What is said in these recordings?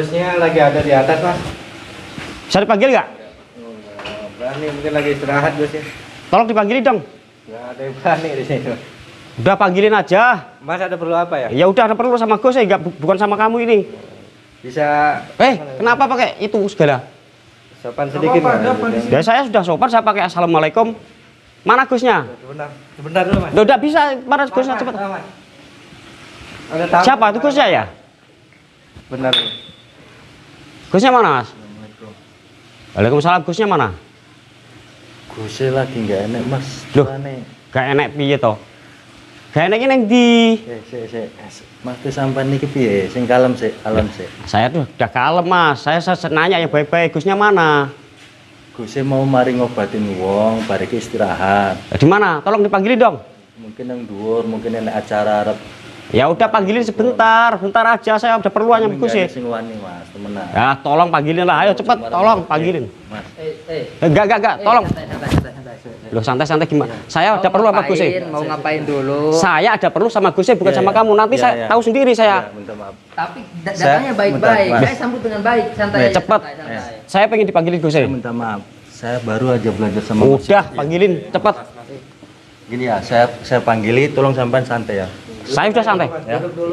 Gusnya lagi ada di atas, Mas. Bisa dipanggil nggak? Berani, mungkin lagi istirahat Gusnya. Tolong dipanggilin dong. Nggak ada yang berani di sini. Udah panggilin aja. Mas ada perlu apa ya? Ya udah, ada perlu sama Gus, nggak bukan sama kamu ini. Bisa. Kenapa pakai itu segala? Sopan sedikit. Ya saya sudah sopan, saya pakai assalamualaikum. Mana Gusnya? Sebentar dulu, Mas. Udah bisa, mana Gusnya cepat. Siapa itu Gusnya ya? Benar. Gusnya mana, Mas? Waalaikumsalam. Gusnya mana? Gusnya lagi nggak enak, Mas. Loh, gak enak piye toh? Gak enak ini di. Mas tuh sampai niki piye? Sing kalem sih, alam sih. Saya tuh udah kalem, Mas. Saya nanya yang baik-baik. Gusnya mana? Gusnya mau mari ngobatin wong, bariki istirahat. Di mana? Tolong dipanggilin dong. Mungkin yang dhuwur, mungkin enak acara arep. Ya udah panggilin sebentar aja. Saya udah perlu hanya Gus ya. Sing wani, Mas, temenan. Ya tolong panggilin lah. Ayo cepet, tolong panggilin. Mas. Enggak, tolong. Loh, santai gimana? Saya ada perlu sama Gus. Mau ngapain dulu? Saya ada perlu sama Gus, bukan sama kamu. Nanti saya tahu sendiri saya. Minta maaf. Tapi datangnya baik-baik. Saya sambut dengan baik, santai. Cepet. Saya pengen dipanggilin Gus. Saya minta maaf. Saya baru aja belajar sama Udah, panggilin cepet. Gini ya, saya panggili, tolong sampean santai ya. Saya sudah santai.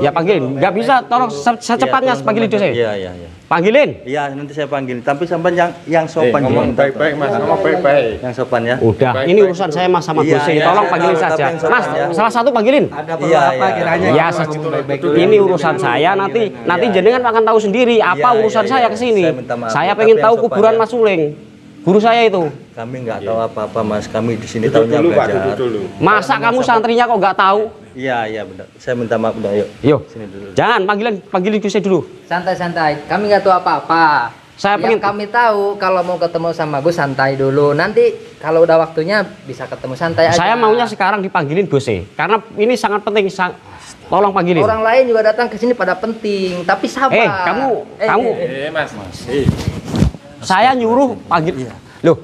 Ya panggilin. Nggak bisa, tolong secepatnya panggilin Gus. Iya. Panggilin. Iya, nanti saya panggil. Tapi sampean yang sopan. Ngomong baik-baik, Mas. Ngomong baik-baik. Yang sopan ya. Udah, ini urusan saya Mas sama Gus. Tolong panggilin saja. Mas, salah satu panggilin. Ada perlu apa kiranya? Ya, ini urusan saya. Nanti jenengan akan tahu sendiri apa urusan saya ke sini. Saya pengen tahu kuburan Mas Suling. Guru saya itu. Kami nggak tahu apa-apa, Mas. Kami di sini tahunya belajar. Masa kamu santrinya kok nggak tahu? Iya, benar. Saya minta maaf udah, yuk. Yuk. Sini dulu. Jangan panggilin Gus dulu. Santai. Kami nggak tahu apa-apa. Saya pengen kami tahu kalau mau ketemu sama Gus santai dulu. Nanti kalau udah waktunya bisa ketemu santai aja. Saya maunya sekarang dipanggilin Gus karena ini sangat penting. Tolong panggilin. Orang lain juga datang ke sini pada penting, tapi sabar. Kamu. Mas. Saya nyuruh panggil. Loh,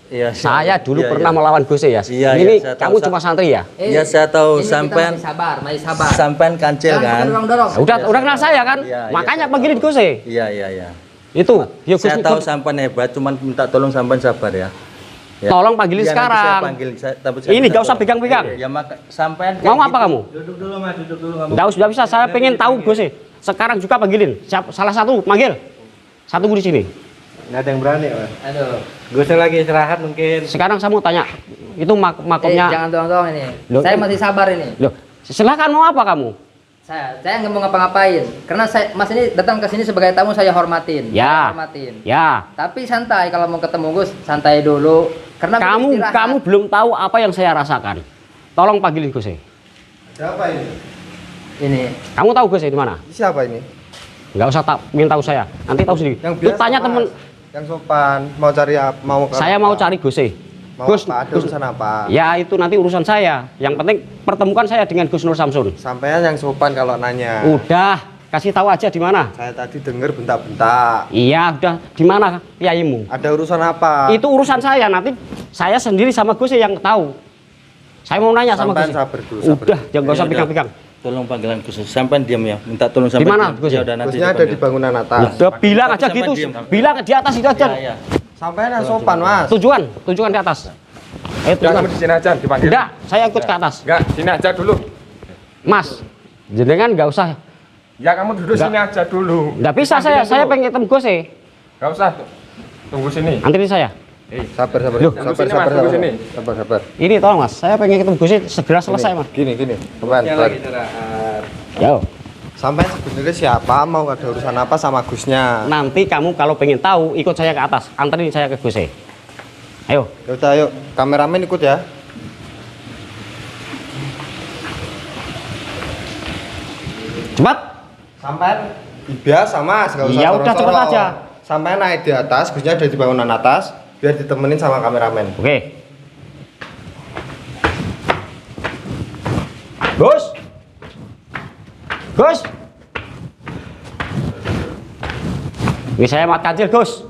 Iya, saya dulu pernah melawan Gus ya. Iya, ini saya kamu tahu, cuma santri ya? Iya, saya tahu ini sampean. masih sabar. Sampean kancil kan? Udah kenal saya kan? Iya, Makanya panggilin Gus. Iya. Itu. Ya, Saya tahu sampean hebat, cuman minta tolong sampean sabar ya. Tolong panggilin Iya, sekarang. Saya panggil, tapi saya Ini gak usah pegang-pegang. Ya maka sampean Mau apa kamu? Duduk dulu, Mas. Duduk dulu. Nggak usah bisa. Saya pengen tahu Gus. Sekarang juga panggilin. Salah satu panggil. Satu di sini. Nggak ada yang berani, Mas. Aduh. Gusnya lagi istirahat mungkin. Sekarang saya mau tanya. Itu makomnya. Jangan doang ini. Loh, Saya masih sabar ini. Loh, silakan mau apa kamu? Saya nggak mau ngapa-ngapain. Karena Mas ini datang ke sini sebagai tamu, saya hormatin. Ya. Saya hormatin. Ya. Tapi santai, kalau mau ketemu Gus santai dulu. Karena Kamu belum tahu apa yang saya rasakan. Tolong panggilin Gus. Siapa ini? ini. Kamu tahu Gus di mana? Siapa ini? Nggak usah ingin tahu saya. Nanti tahu sendiri. Yang Lu biasa, tanya Mas. temen. Yang sopan, mau cari apa? Saya mau cari Gus. Mau apa? Ada urusan apa? Ya itu nanti urusan saya. Yang penting pertemukan saya dengan Gus Nur Samsun. Sampean yang sopan kalau nanya. Udah, kasih tahu aja di mana. Saya tadi dengar bentak-bentak. Iya, udah di mana kiaimu? Ada urusan apa? Itu urusan saya. Nanti saya sendiri sama Gus yang tahu. Saya mau nanya sama Sampean Gus. sabar dulu. Udah, jangan nggak usah Ya, pegang-pegang. Tolong panggilan khusus. Sampean diam ya. Minta tolong sampean. Di mana, diam. Gus? Ya udah nanti. Gusnya ada di bangunan atas. Udah bilang aja Sampai gitu. diem. Bilang di atas itu aja. Iya. Sampean yang sopan, Mas. Tujuan di atas. Ayo Udah, tujuan. kamu di sini aja dipanggil. Enggak, saya ikut ke atas. Enggak, sini aja dulu. Mas, jenengan nggak usah. Ya kamu duduk Enggak. sini aja dulu. Nggak bisa Panggilin saya dulu. pengen ketemu Gus. Enggak usah. Tunggu sini. Anterin saya. Sabar. Loh. Tunggu sini, Mas, tunggu sini. Sabar. Ini tolong Mas, saya pengen ketemu Gus segera selesai Mas. Gini. Sampean. Yo, Sampean sebenarnya siapa? Mau ada urusan apa sama Gusnya? nanti kamu kalau pengen tahu ikut saya ke atas, anterin saya ke Gus. Ayo. Yaudah, ayo. Kameramen ikut ya. Cepat. Sampean biasa, Mas. Nggak usah Ya udah, sorong-sorong. cepet aja. Sampean naik di atas, Gusnya ada di bangunan atas, biar ditemenin sama kameramen. Oke. Gus. Ini saya Mat Kancil, Gus.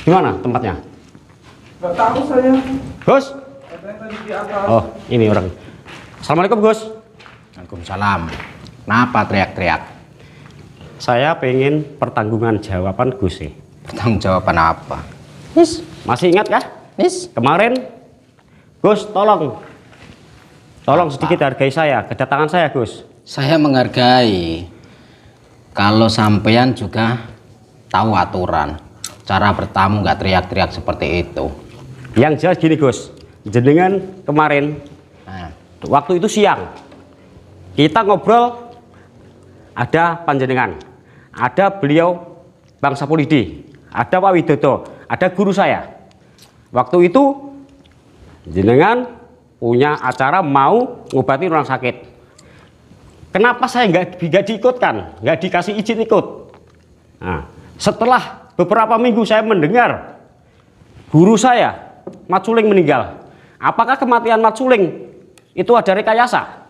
Gimana tempatnya? Enggak tahu saya. Gus. Katanya tadi di atas. Oh, ini orang. Assalamualaikum, Gus. Waalaikumsalam. Kenapa teriak-teriak? Saya pengen pertanggungan jawaban Gus. Bertanggung jawaban apa? Nis, masih ingat kah? Nis, Kemarin Gus, tolong sedikit hargai saya, kedatangan saya Gus. saya menghargai. Kalau sampean juga tahu aturan. Cara bertamu nggak teriak-teriak seperti itu. Yang jelas gini Gus, jenengan kemarin Nah, waktu itu siang kita ngobrol, ada panjenengan, ada beliau Bang Sapulidi, ada Pak Widodo, ada guru saya. Waktu itu jenengan punya acara mau ngobati orang sakit. Kenapa saya nggak diikutkan, nggak dikasih izin ikut? Nah, setelah beberapa minggu saya mendengar guru saya Mat Suling meninggal. Apakah kematian Mat Suling itu ada rekayasa?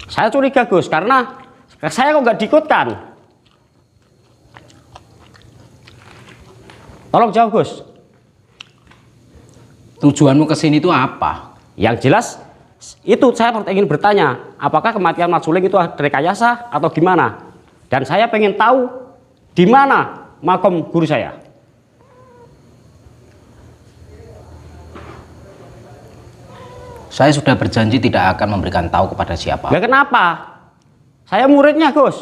Saya curiga Gus, karena saya kok nggak diikutkan. Tolong jawab Gus. tujuanmu kesini itu apa? Yang jelas itu saya ingin bertanya, apakah kematian Mat Suling itu ada rekayasa atau gimana? Dan saya pengen tahu di mana makom guru saya. Saya sudah berjanji tidak akan memberikan tahu kepada siapa. Lah kenapa? Saya muridnya Gus.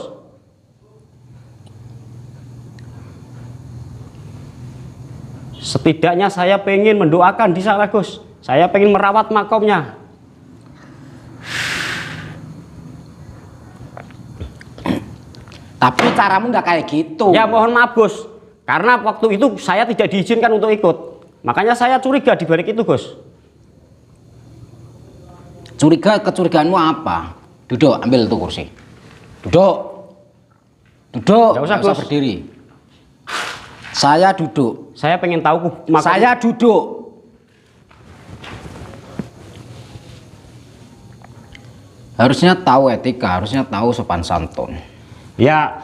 Setidaknya saya pengen mendoakan di sana Gus. Saya pengen merawat makomnya. Tapi caramu nggak kayak gitu. Ya mohon maaf Gus, karena waktu itu saya tidak diizinkan untuk ikut. Makanya saya curiga di balik itu Gus. Kecurigaanmu apa? Duduk, ambil tuh kursi. Duduk. Nggak usah, Gus. Berdiri. Saya duduk. Saya pengen tahu makom. Saya duduk. Harusnya tahu etika, harusnya tahu sopan santun. Ya,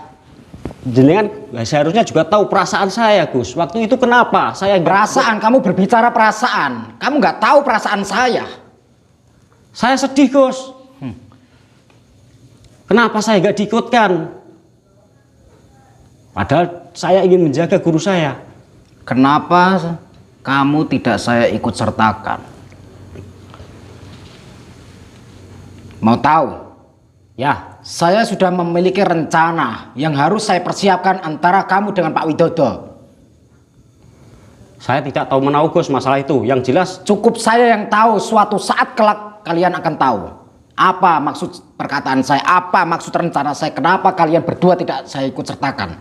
jenengan seharusnya juga tahu perasaan saya Gus. Waktu itu kenapa saya Perasaan, kamu berbicara perasaan. Kamu nggak tahu perasaan saya. Saya sedih Gus. Kenapa saya nggak diikutkan? Padahal saya ingin menjaga guru saya. Kenapa kamu tidak saya ikut sertakan? Mau tahu? Ya, Saya sudah memiliki rencana yang harus saya persiapkan antara kamu dengan Pak Widodo. saya tidak tahu menahu Gus masalah itu. Yang jelas Cukup saya yang tahu, suatu saat kelak kalian akan tahu apa maksud perkataan saya, apa maksud rencana saya, kenapa kalian berdua tidak saya ikut sertakan.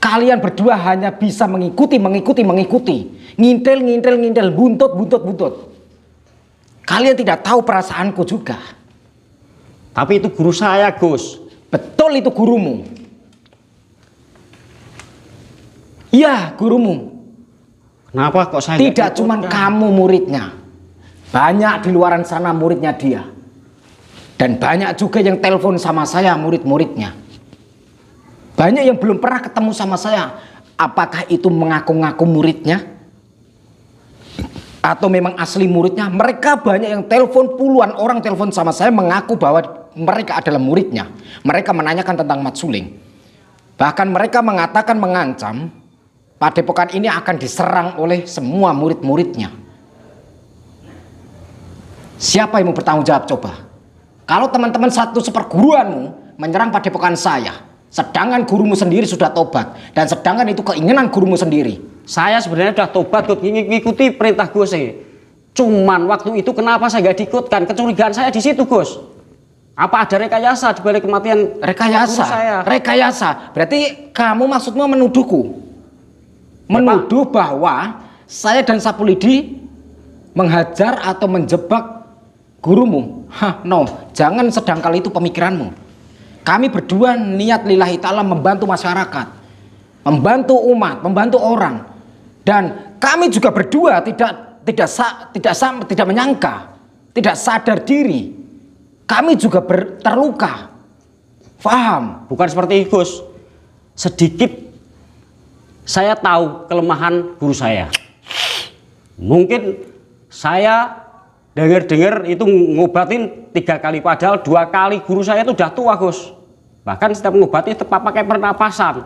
Kalian berdua hanya bisa mengikuti, ngintil, buntut. Kalian tidak tahu perasaanku juga. tapi itu guru saya Gus. Betul itu gurumu. Iya, gurumu. Kenapa kok saya nggak Tidak cuma diikutkan? kamu muridnya. Banyak di luaran sana muridnya dia. Dan banyak juga yang telepon sama saya murid-muridnya. Banyak yang belum pernah ketemu sama saya. Apakah itu mengaku-ngaku muridnya? Atau memang asli muridnya? Mereka banyak yang telepon, puluhan orang telepon sama saya mengaku bahwa mereka adalah muridnya. Mereka menanyakan tentang Mat Suling. Bahkan mereka mengatakan, mengancam, padepokan ini akan diserang oleh semua murid-muridnya. Siapa yang mau bertanggung jawab coba? Kalau teman-teman satu seperguruanmu menyerang padepokan saya, sedangkan gurumu sendiri sudah tobat, dan sedangkan itu keinginan gurumu sendiri. Saya sebenarnya sudah tobat Gus, ngikuti perintah Gus. Cuman waktu itu kenapa saya nggak diikutkan? Kecurigaan saya di situ Gus. Apa ada rekayasa di balik kematian Rekayasa, guru saya? rekayasa. Berarti kamu maksudmu menuduhku? Menuduh bahwa saya dan Sapulidi menghajar atau menjebak gurumu? Hah, no, jangan sedangkal itu pemikiranmu. Kami berdua niat lillahi ta'ala membantu masyarakat, membantu umat, membantu orang. Dan kami juga berdua tidak menyangka, tidak sadar diri. Kami juga terluka. Faham? Bukan seperti itu Gus. Sedikit saya tahu kelemahan guru saya. Mungkin saya Dengar-dengar itu ngobatin 3 kali, padahal 2 kali guru saya itu udah tua, Gus. Bahkan setiap ngobatin itu pakai pernapasan.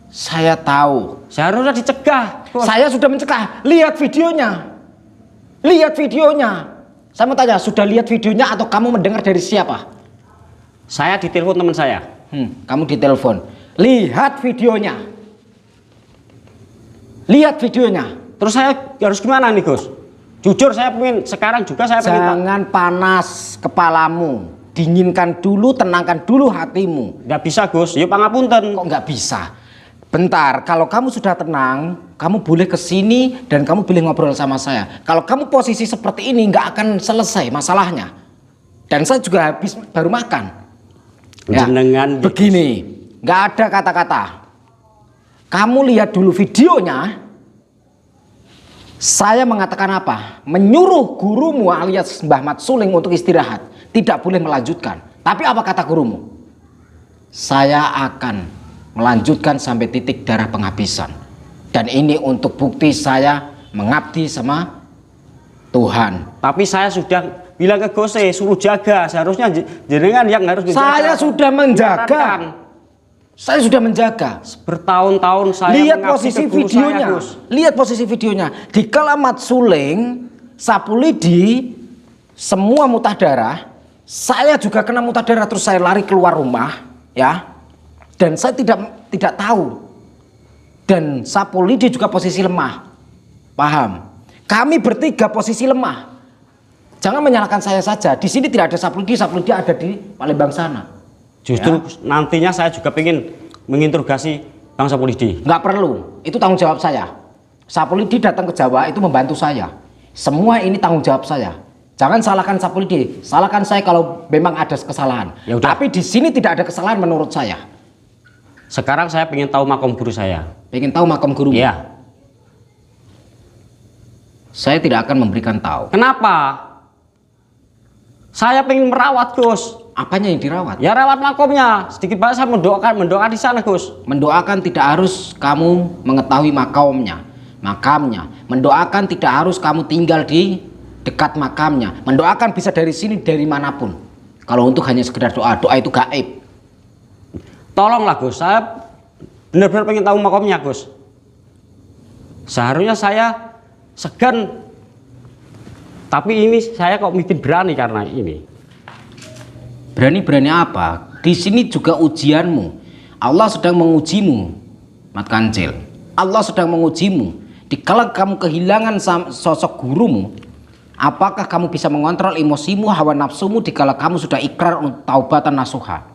Saya tahu. Seharusnya dicegah, Gus. Saya sudah mencegah. Lihat videonya. Lihat videonya. Saya mau tanya, sudah lihat videonya atau kamu mendengar dari siapa? Saya ditelepon teman saya. Kamu ditelepon. Lihat videonya. Lihat videonya. Terus saya harus gimana nih, Gus? Jujur saya pengen sekarang juga saya pengen. Jangan panas kepalamu. Dinginkan dulu, tenangkan dulu hatimu. Nggak bisa, Gus. Ya pangapunten. Kok nggak bisa? Bentar, kalau kamu sudah tenang, kamu boleh ke sini dan kamu boleh ngobrol sama saya. Kalau kamu posisi seperti ini nggak akan selesai masalahnya. Dan saya juga habis baru makan. Ya, Jenengan begini, nggak ada kata-kata. Kamu lihat dulu videonya. Saya mengatakan apa? Menyuruh gurumu alias Mbah Mat Suling untuk istirahat. Tidak boleh melanjutkan. Tapi apa kata gurumu? Saya akan melanjutkan sampai titik darah penghabisan. Dan ini untuk bukti saya mengabdi sama Tuhan. Tapi saya sudah bilang ke Gus, suruh jaga. Seharusnya jenengan yang harus menjaga. Saya sudah menjaga. Saya sudah menjaga. Bertahun-tahun saya Lihat mengabdi posisi ke guru videonya. saya, Gus. Lihat posisi videonya. Di kala Mat Suling, sapu lidi, semua muntah darah. Saya juga kena muntah darah terus saya lari keluar rumah, ya. Dan saya tidak tahu. Dan sapu lidi juga posisi lemah. Paham? Kami bertiga posisi lemah. Jangan menyalahkan saya saja. Di sini tidak ada sapu lidi ada di Palembang sana. Justru nantinya saya juga ingin menginterogasi Bang Sapulidi. Nggak perlu, itu tanggung jawab saya. Sapulidi datang ke Jawa itu membantu saya. Semua ini tanggung jawab saya. Jangan salahkan Sapulidi, salahkan saya kalau memang ada kesalahan. Ya udah. Tapi di sini tidak ada kesalahan menurut saya. Sekarang saya ingin tahu makom guru saya. Pengen tahu makam guru? Iya. Saya tidak akan memberikan tahu. Kenapa? Saya pengen merawat, Gus. Apanya yang dirawat? Ya rawat makomnya. Sedikit banyak saya mendoakan di sana, Gus. Mendoakan tidak harus kamu mengetahui makamnya. Mendoakan tidak harus kamu tinggal di dekat makamnya. Mendoakan bisa dari sini, dari manapun. Kalau untuk hanya sekedar doa itu gaib. Tolonglah, Gus. Saya benar-benar pengen tahu makomnya, Gus. Seharusnya saya segan. Tapi ini saya kok bikin berani karena ini. Berani-berani apa? Di sini juga ujianmu. Allah sedang mengujimu, Mat Kancil. Allah sedang mengujimu. Dikala kamu kehilangan sosok gurumu, apakah kamu bisa mengontrol emosimu, hawa nafsumu dikala kamu sudah ikrar untuk taubatan nasuha?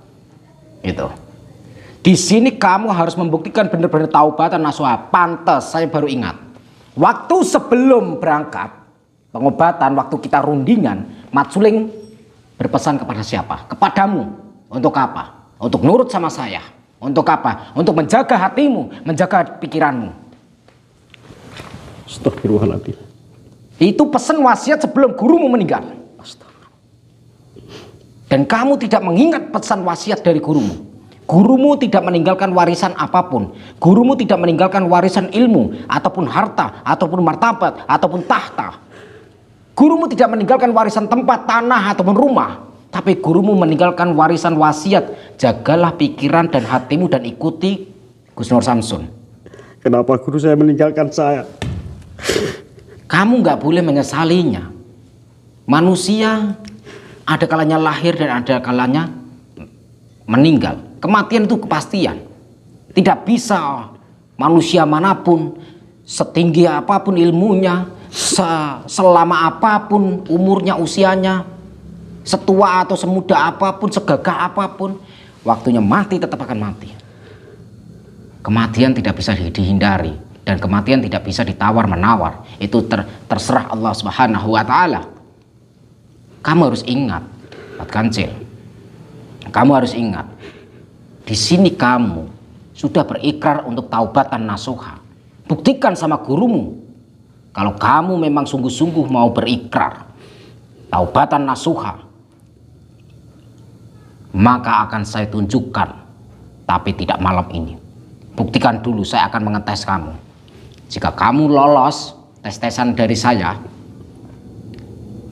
Itu. Di sini kamu harus membuktikan benar-benar taubatan nasuha. Pantas, saya baru ingat. Waktu sebelum berangkat pengobatan, waktu kita rundingan, Mat Suling berpesan kepada siapa? Kepadamu. Untuk apa? Untuk nurut sama saya. Untuk apa? Untuk menjaga hatimu, menjaga pikiranmu. Astagfirullahaladzim. Itu pesan wasiat sebelum gurumu meninggal. Dan kamu tidak mengingat pesan wasiat dari gurumu. Gurumu tidak meninggalkan warisan apapun. Gurumu tidak meninggalkan warisan ilmu, ataupun harta, ataupun martabat, ataupun tahta. Gurumu tidak meninggalkan warisan tempat, tanah, ataupun rumah. Tapi gurumu meninggalkan warisan wasiat. Jagalah pikiran dan hatimu dan ikuti Gus Nur Samsun. Kenapa guru saya meninggalkan saya? Kamu nggak boleh menyesalinya. Manusia ada kalanya lahir dan ada kalanya meninggal. Kematian itu kepastian. Tidak bisa manusia manapun, setinggi apapun ilmunya, selama apapun umurnya, usianya, setua atau semuda apapun, segagah apapun, waktunya mati tetap akan mati. Kematian tidak bisa dihindari dan kematian tidak bisa ditawar-menawar. Itu terserah Allah Subhanahu wa taala. Kamu harus ingat, Mat Kancil. Kamu harus ingat. Di sini kamu sudah berikrar untuk taubatan nasuha. Buktikan sama gurumu. Kalau kamu memang sungguh-sungguh mau berikrar taubatan nasuha, maka akan saya tunjukkan, tapi tidak malam ini. Buktikan dulu, saya akan mengetes kamu. Jika kamu lolos tes-tesan dari saya,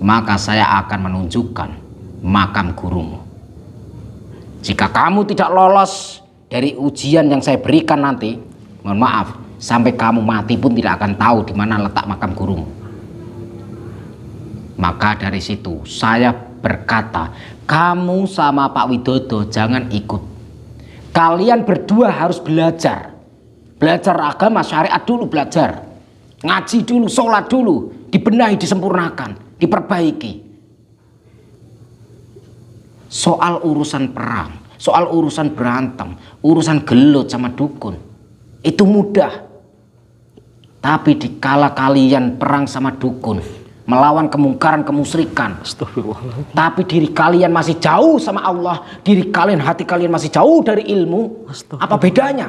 maka saya akan menunjukkan makam gurumu. Jika kamu tidak lolos dari ujian yang saya berikan nanti, mohon maaf, sampai kamu mati pun tidak akan tahu di mana letak makam gurumu. Maka dari situ saya berkata, kamu sama Pak Widodo jangan ikut. Kalian berdua harus belajar. Belajar agama syariat dulu, belajar. Ngaji dulu, sholat dulu, dibenahi, disempurnakan, diperbaiki. Soal urusan perang, soal urusan berantem, urusan gelut sama dukun, itu mudah. Tapi dikala kalian perang sama dukun, melawan kemungkaran, kemusyrikan, tapi diri kalian masih jauh sama Allah, diri kalian, hati kalian masih jauh dari ilmu, apa bedanya?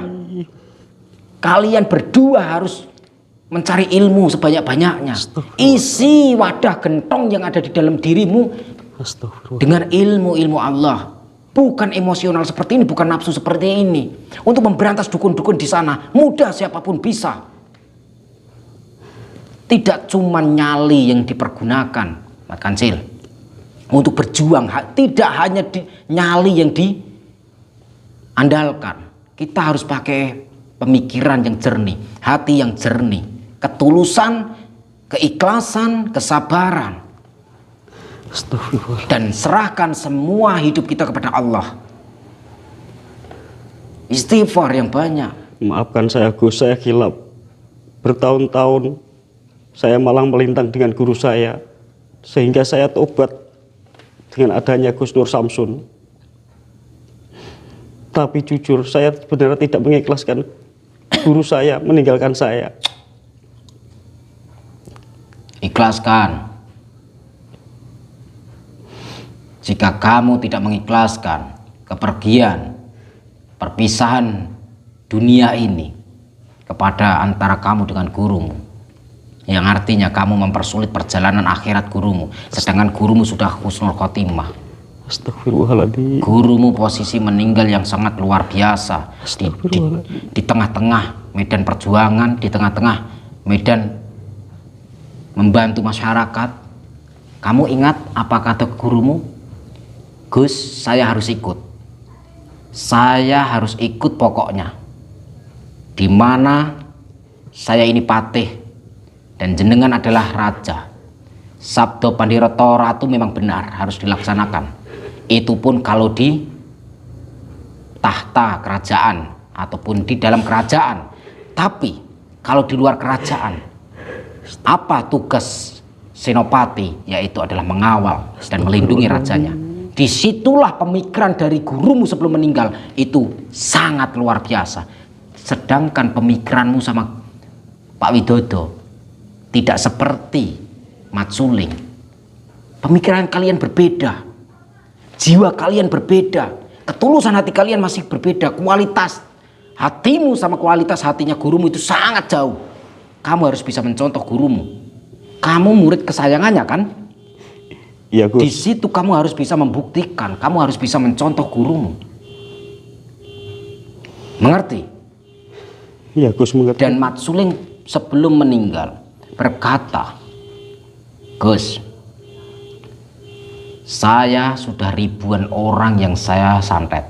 Kalian berdua harus mencari ilmu sebanyak-banyaknya. Isi wadah gentong yang ada di dalam dirimu dengan ilmu-ilmu Allah. Bukan emosional seperti ini, bukan nafsu seperti ini. Untuk memberantas dukun-dukun di sana, mudah, siapapun bisa. Tidak cuma nyali yang dipergunakan, Mas Kancil, untuk berjuang. Tidak hanya nyali yang diandalkan. Kita harus pakai pemikiran yang jernih, hati yang jernih, ketulusan, keikhlasan, kesabaran. Dan serahkan semua hidup kita kepada Allah. Istighfar yang banyak. Maafkan saya Gus, saya khilaf. Bertahun-tahun saya malah melintang dengan guru saya, sehingga saya tobat dengan adanya Gus Nur Samsun. Tapi jujur saya benar tidak mengikhlaskan guru saya meninggalkan saya. Ikhlaskan. Jika kamu tidak mengikhlaskan kepergian, perpisahan dunia ini kepada antara kamu dengan gurumu, yang artinya kamu mempersulit perjalanan akhirat gurumu, sedangkan gurumu sudah husnul khotimah. Astagfirullahaladzim. Gurumu posisi meninggal yang sangat luar biasa di tengah-tengah medan perjuangan, di tengah-tengah medan membantu masyarakat. Kamu ingat apa kata gurumu? Gus, saya harus ikut. Saya harus ikut pokoknya. Di mana saya ini patih dan jenengan adalah raja. Sabdo Pandiroto Ratu memang benar harus dilaksanakan. Itu pun kalau di tahta kerajaan ataupun di dalam kerajaan. Tapi kalau di luar kerajaan, apa tugas senopati? Yaitu adalah mengawal dan melindungi rajanya. Disitulah pemikiran dari gurumu sebelum meninggal itu sangat luar biasa. Sedangkan pemikiranmu sama Pak Widodo tidak seperti Mat Suling. Pemikiran kalian berbeda, jiwa kalian berbeda, ketulusan hati kalian masih berbeda. Kualitas hatimu sama kualitas hatinya gurumu itu sangat jauh. Kamu harus bisa mencontoh gurumu. Kamu murid kesayangannya kan? Iya Gus. Di situ kamu harus bisa membuktikan, kamu harus bisa mencontoh gurumu. Mengerti? Iya Gus, mengerti. Dan Mat Suling sebelum meninggal berkata, Gus, saya sudah ribuan orang yang saya santet.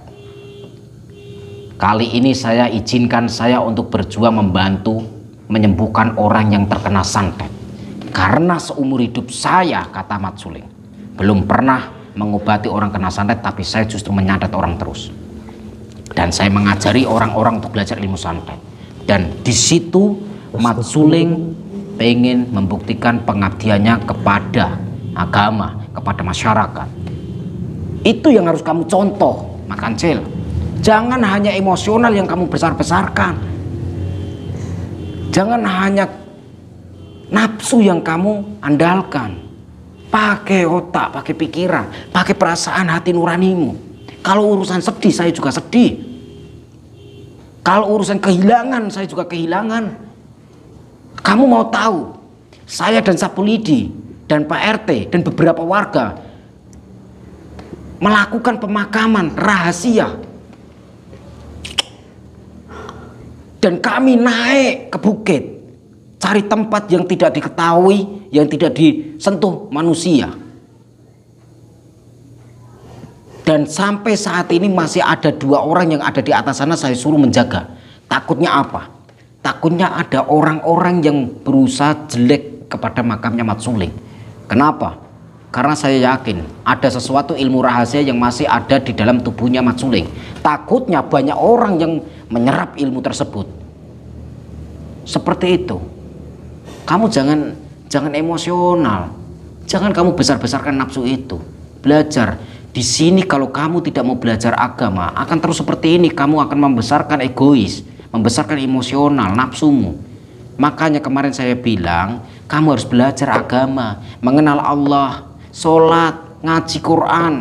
Kali ini saya izinkan saya untuk berjuang membantu menyembuhkan orang yang terkena santet. Karena seumur hidup saya, kata Mat Suling, belum pernah mengobati orang kena santet, tapi saya justru menyantet orang terus. Dan saya mengajari orang-orang untuk belajar ilmu santet. Dan di situ Mat Suling pengen membuktikan pengabdiannya kepada agama, kepada masyarakat. Itu yang harus kamu contoh, Mak Kancil. Jangan hanya emosional yang kamu besar-besarkan. Jangan hanya nafsu yang kamu andalkan. Pakai otak, pakai pikiran, pakai perasaan hati nuranimu. Kalau urusan sedih, saya juga sedih. Kalau urusan kehilangan, saya juga kehilangan. Kamu mau tahu, saya dan Sapulidi dan Pak RT dan beberapa warga melakukan pemakaman rahasia. Dan kami naik ke bukit, cari tempat yang tidak diketahui, yang tidak disentuh manusia. Dan sampai saat ini masih ada 2 orang yang ada di atas sana saya suruh menjaga. Takutnya apa? Takutnya ada orang-orang yang berusaha jelek kepada makamnya Mat Suling. Kenapa? Karena saya yakin ada sesuatu ilmu rahasia yang masih ada di dalam tubuhnya Mat Suling. Takutnya banyak orang yang menyerap ilmu tersebut. Seperti itu. Kamu jangan emosional. Jangan kamu besar-besarkan nafsu itu. Belajar. Di sini kalau kamu tidak mau belajar agama, akan terus seperti ini. Kamu akan membesarkan egois, membesarkan emosional, nafsumu. Makanya kemarin saya bilang, kamu harus belajar agama, mengenal Allah, sholat, ngaji Quran,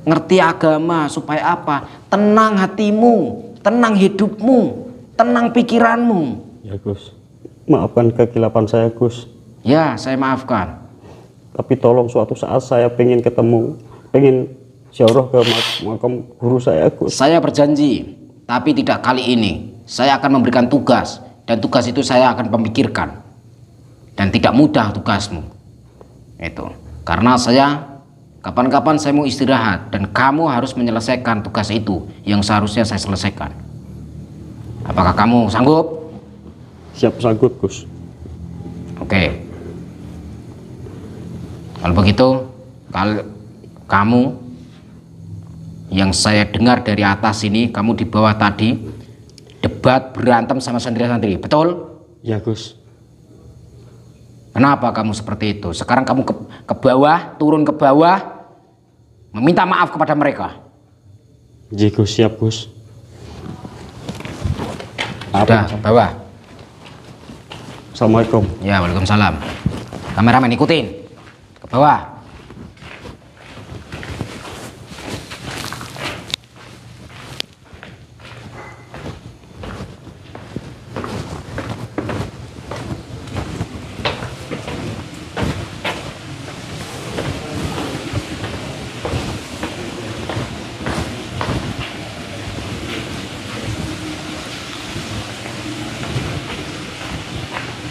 ngerti agama supaya apa? Tenang hatimu, tenang hidupmu, tenang pikiranmu. Ya Gus, maafkan kekilapan saya Gus. Ya, saya maafkan. Tapi tolong suatu saat saya pengen ketemu, pengen ziarah ke makam guru saya Gus. Saya berjanji, tapi tidak kali ini. Saya akan memberikan tugas, dan tugas itu saya akan memikirkan. Dan tidak mudah tugasmu. Itu. Karena saya kapan-kapan saya mau istirahat, dan kamu harus menyelesaikan tugas itu yang seharusnya saya selesaikan. Apakah kamu sanggup? Siap, sanggup Gus. Oke. Kalau begitu, kalau kamu yang saya dengar dari atas ini, kamu di bawah tadi debat berantem sama santri-santri, betul? Ya Gus. Kenapa kamu seperti itu? Sekarang kamu ke bawah, turun ke bawah, meminta maaf kepada mereka. Ya Gus, siap Gus. Sudah, bawah. Assalamualaikum. Ya, waalaikumsalam. Kameramen ikutin ke bawah.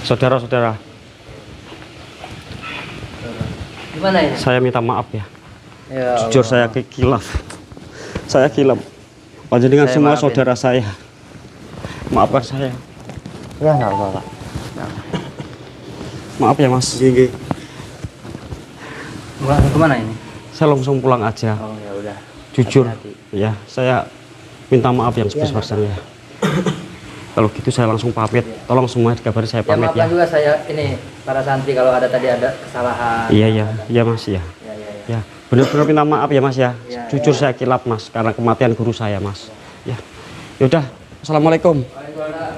Saudara-saudara, Gimana ini? saya minta maaf ya. Ya Jujur saya kilaf. Saya kilaf. Panjenengan Saya semua maafin. saudara saya. Maafkan saya. Ya nggak apa-apa. Maaf ya Mas. Kemana ini? Saya langsung pulang aja. Oh ya udah. Jujur, Hati-hati. ya saya minta maaf yang sebesar-besarnya. Kalau gitu saya langsung pamit. Tolong semua dikabari saya Ya pamit maafkan ya. juga saya ini para santri kalau ada tadi ada kesalahan. Iya Mas ya. Ya, benar-benar minta maaf ya Mas ya. Ya, Jujur saya kilap Mas karena kematian guru saya Mas. Ya. Yaudah, assalamualaikum. Waalaikumsalam.